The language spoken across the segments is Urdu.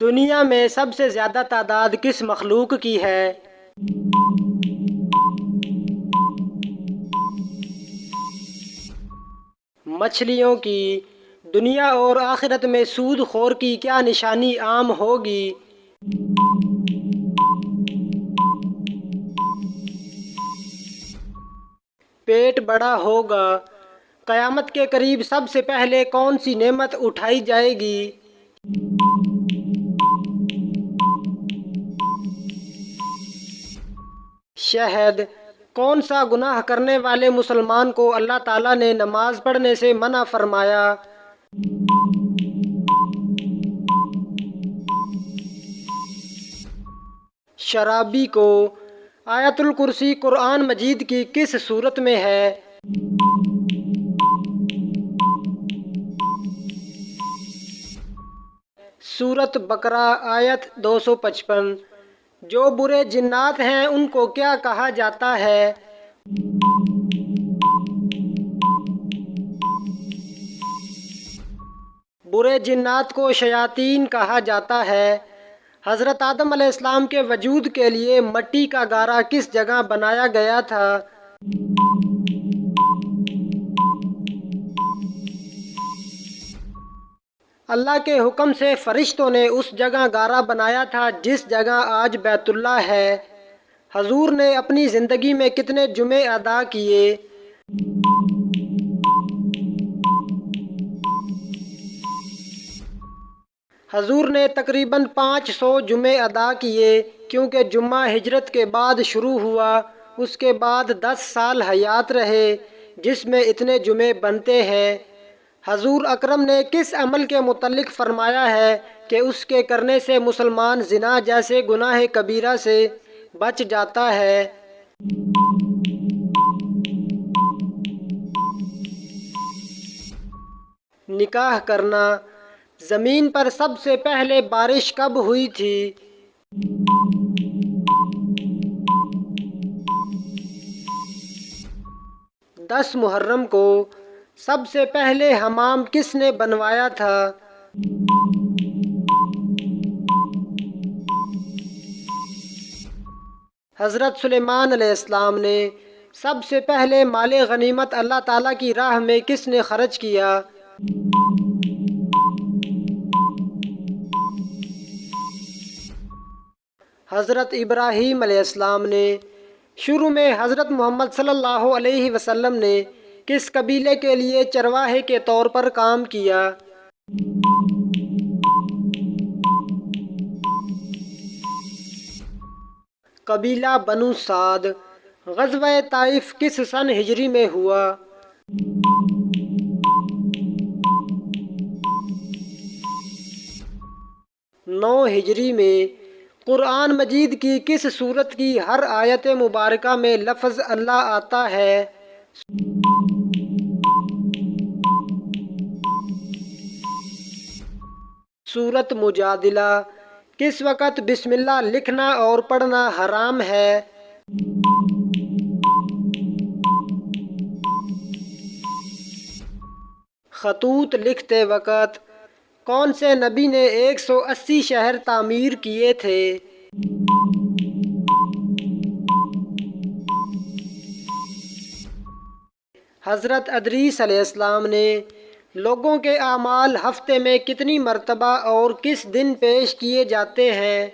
دنیا میں سب سے زیادہ تعداد کس مخلوق کی ہے؟ مچھلیوں کی۔ دنیا اور آخرت میں سود خور کی کیا نشانی عام ہوگی؟ پیٹ بڑا ہوگا۔ قیامت کے قریب سب سے پہلے کون سی نعمت اٹھائی جائے گی؟ شہد۔ کون سا گناہ کرنے والے مسلمان کو اللہ تعالیٰ نے نماز پڑھنے سے منع فرمایا؟ شرابی کو۔ آیت الکرسی قرآن مجید کی کس سورت میں ہے؟ سورۃ بقرہ آیت 255۔ جو برے جنات ہیں ان کو کیا کہا جاتا ہے؟ برے جنات کو شیاطین کہا جاتا ہے۔ حضرت آدم علیہ السلام کے وجود کے لیے مٹی کا گارا کس جگہ بنایا گیا تھا؟ اللہ کے حکم سے فرشتوں نے اس جگہ گارا بنایا تھا جس جگہ آج بیت اللہ ہے۔ حضور نے اپنی زندگی میں کتنے جمعے ادا کیے؟ حضور نے تقریباً 500 جمعے ادا کیے، کیونکہ جمعہ ہجرت کے بعد شروع ہوا، اس کے بعد 10 سال حیات رہے جس میں اتنے جمعے بنتے ہیں۔ حضور اکرم نے کس عمل کے متعلق فرمایا ہے کہ اس کے کرنے سے مسلمان زنا جیسے گناہ کبیرہ سے بچ جاتا ہے؟ نکاح کرنا۔ زمین پر سب سے پہلے بارش کب ہوئی تھی؟ 10 محرم کو۔ سب سے پہلے حمام کس نے بنوایا تھا؟ حضرت سلیمان علیہ السلام نے۔ سب سے پہلے مال غنیمت اللہ تعالیٰ کی راہ میں کس نے خرچ کیا؟ حضرت ابراہیم علیہ السلام نے۔ شروع میں حضرت محمد صلی اللہ علیہ وسلم نے کس قبیلے کے لیے چرواہے کے طور پر کام کیا؟ قبیلہ بنو سعد۔ غزوہ طائف کس سن ہجری میں ہوا؟ 9 ہجری میں۔ قرآن مجید کی کس سورت کی ہر آیت مبارکہ میں لفظ اللہ آتا ہے؟ سورۃ مجادلہ۔ کس وقت بسم اللہ لکھنا اور پڑھنا حرام ہے؟ خطوط لکھتے وقت۔ کون سے نبی نے 180 شہر تعمیر کیے تھے؟ حضرت ادریس علیہ السلام نے۔ لوگوں کے اعمال ہفتے میں کتنی مرتبہ اور کس دن پیش کیے جاتے ہیں؟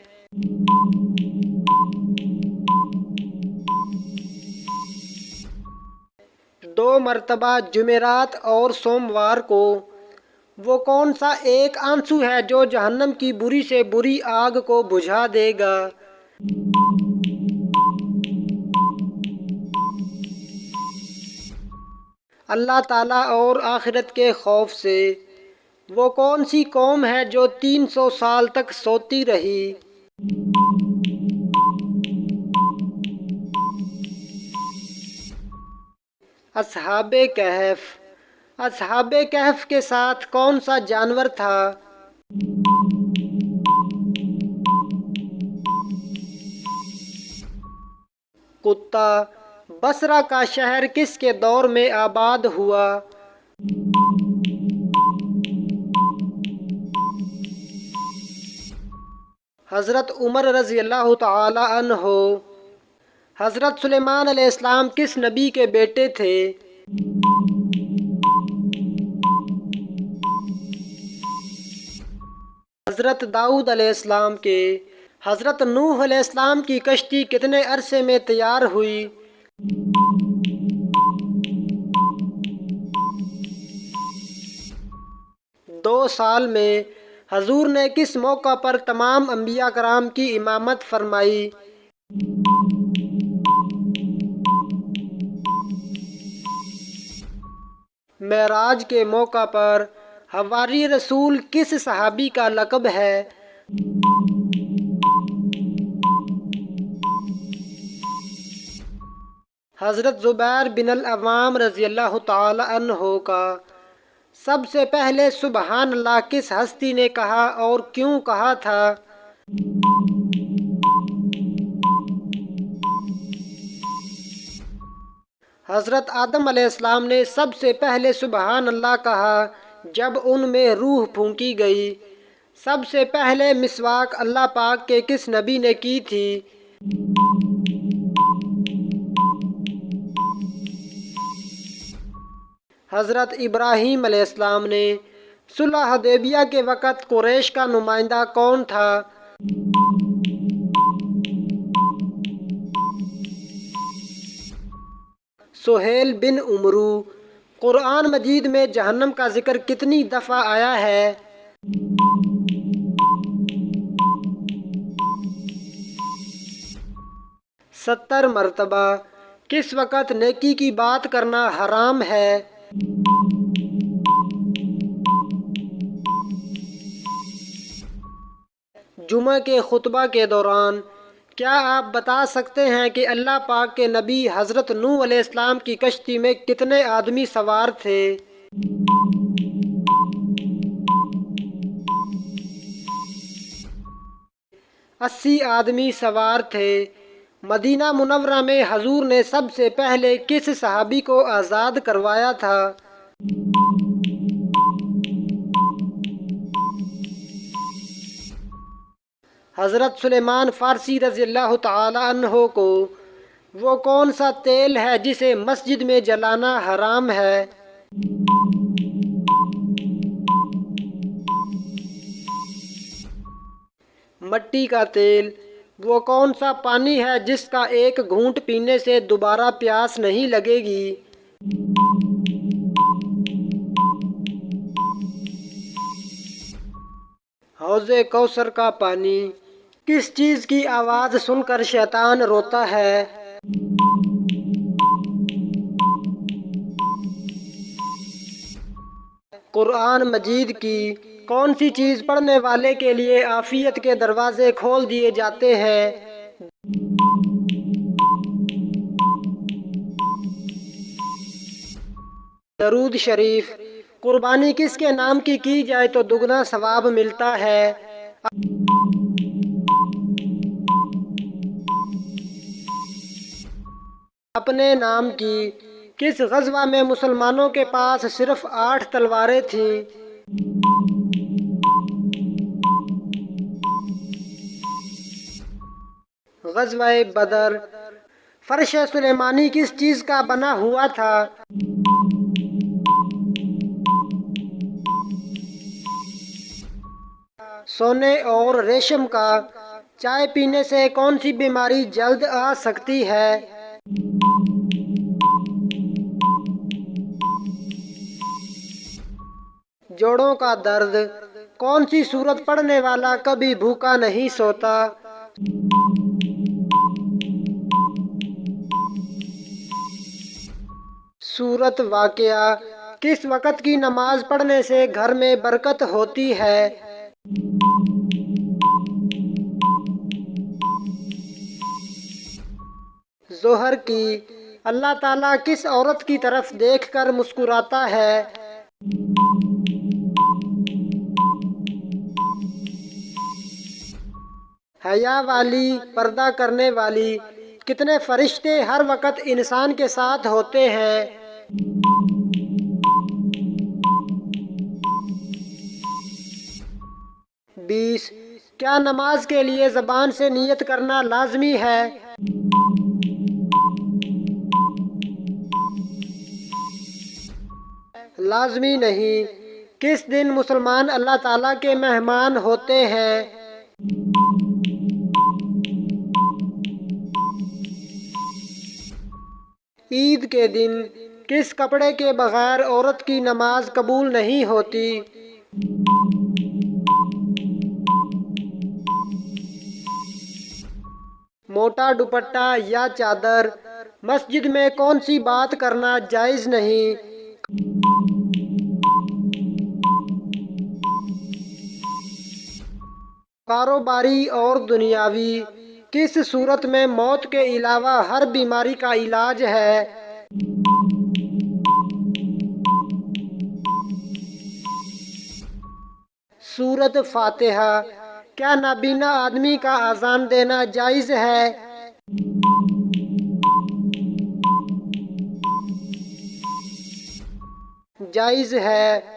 2 مرتبہ جمعرات اور سوموار کو۔ وہ کون سا ایک آنسو ہے جو جہنم کی بری سے بری آگ کو بجھا دے گا؟ اللہ تعالیٰ اور آخرت کے خوف سے۔ وہ کون سی قوم ہے جو 300 سال تک سوتی رہی؟ اصحاب کہف۔ اصحاب کہف کے ساتھ کون سا جانور تھا؟ کتا۔ بصرہ کا شہر کس کے دور میں آباد ہوا؟ حضرت عمر رضی اللہ تعالی عنہ۔ حضرت سلیمان علیہ السلام کس نبی کے بیٹے تھے؟ حضرت داؤد علیہ السلام کے۔ حضرت نوح علیہ السلام کی کشتی کتنے عرصے میں تیار ہوئی؟ 2 سال میں۔ حضور نے کس موقع پر تمام انبیاء کرام کی امامت فرمائی؟ معراج کے موقع پر۔ حواری رسول کس صحابی کا لقب ہے؟ حضرت زبیر بن العوام رضی اللہ تعالی عنہ کا۔ سب سے پہلے سبحان اللہ کس ہستی نے کہا اور کیوں کہا تھا؟ حضرت آدم علیہ السلام نے سب سے پہلے سبحان اللہ کہا جب ان میں روح پھونکی گئی۔ سب سے پہلے مسواک اللہ پاک کے کس نبی نے کی تھی؟ حضرت ابراہیم علیہ السلام نے۔ صلح حدیبیہ کے وقت قریش کا نمائندہ کون تھا؟ سہیل بن عمرو۔ قرآن مجید میں جہنم کا ذکر کتنی دفعہ آیا ہے؟ 70 مرتبہ۔ کس وقت نیکی کی بات کرنا حرام ہے؟ جمعہ کے خطبہ کے دوران۔ کیا آپ بتا سکتے ہیں کہ اللہ پاک کے نبی حضرت نوح علیہ السلام کی کشتی میں کتنے آدمی سوار تھے؟ 80 آدمی سوار تھے۔ مدینہ منورہ میں حضور نے سب سے پہلے کس صحابی کو آزاد کروایا تھا؟ حضرت سلیمان فارسی رضی اللہ تعالی عنہ کو۔ وہ کون سا تیل ہے جسے مسجد میں جلانا حرام ہے؟ مٹی کا تیل۔ وہ کون سا پانی ہے جس کا ایک گھونٹ پینے سے دوبارہ پیاس نہیں لگے گی؟ حوض کوثر کا پانی۔ کس چیز کی آواز سن کر شیطان روتا ہے؟ قرآن مجید کی۔ کون سی چیز پڑھنے والے کے لیے عافیت کے دروازے کھول دیے جاتے ہیں؟ درود شریف۔ قربانی کس کے نام کی جائے تو دگنا ثواب ملتا ہے؟ اپنے نام کی۔ کس غزوہ میں مسلمانوں کے پاس صرف 8 تلواریں تھیں؟ غزوہ بدر۔ فرش سلیمانی کس چیز کا بنا ہوا تھا؟ سونے اور ریشم کا۔ چائے پینے سے کون سی بیماری جلد آ سکتی ہے؟ جوڑوں کا درد۔ کون سی سورت پڑھنے والا کبھی بھوکا نہیں سوتا؟ سورت واقعہ۔ کس وقت کی نماز پڑھنے سے گھر میں برکت ہوتی ہے؟ ظہر کی۔ اللہ تعالیٰ کس عورت کی طرف دیکھ کر مسکراتا ہے؟ حیا والی، پردہ کرنے والی۔ کتنے فرشتے ہر وقت انسان کے ساتھ ہوتے ہیں؟ بیس۔ کیا نماز کے لیے زبان سے نیت کرنا لازمی ہے؟ لازمی نہیں۔ کس دن مسلمان اللہ تعالیٰ کے مہمان ہوتے ہیں؟ عید کے دن۔ کس کپڑے کے بغیر عورت کی نماز قبول نہیں ہوتی؟ موٹا دوپٹہ یا چادر؟ مسجد میں کون سی بات کرنا جائز نہیں؟ کاروباری اور دنیاوی؟ کس صورت میں موت کے علاوہ ہر بیماری کا علاج ہے؟ سورۃ فاتحہ۔ کیا نابینا آدمی کا اذان دینا جائز ہے؟ جائز ہے۔